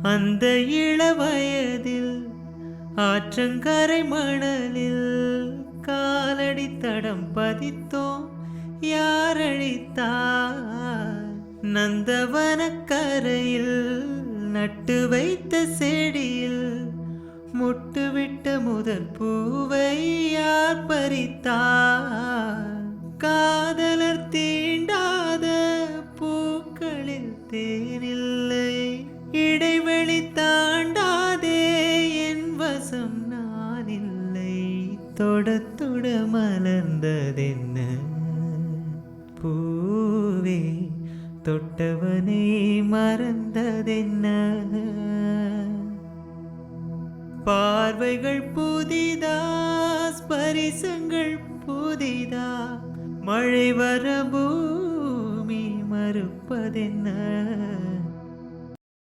அந்த இளவயதில் ஆற்றங்கரை மணலில் காலடி தடம் பதித்தோம். யாரழித்தார்? நந்தவன கரையில் நட்டு வைத்த செடியில் முட்டுவிட்ட முதற் பூவை யார் பறித்தார்? காதலர் தீண்டாத பூக்களில் தேனில்லை. இடைவெளி தாண்டாதே என் வசம் நான் இல்லை. தொட தொட மலர்ந்ததென்ன பூவே, தொட்டவனை மறந்ததென்ன? பார்வைகள் புதிதா, ஸ்பரிசங்கள் புதிதா, மழை வர பூமி மறுப்பதென்ன?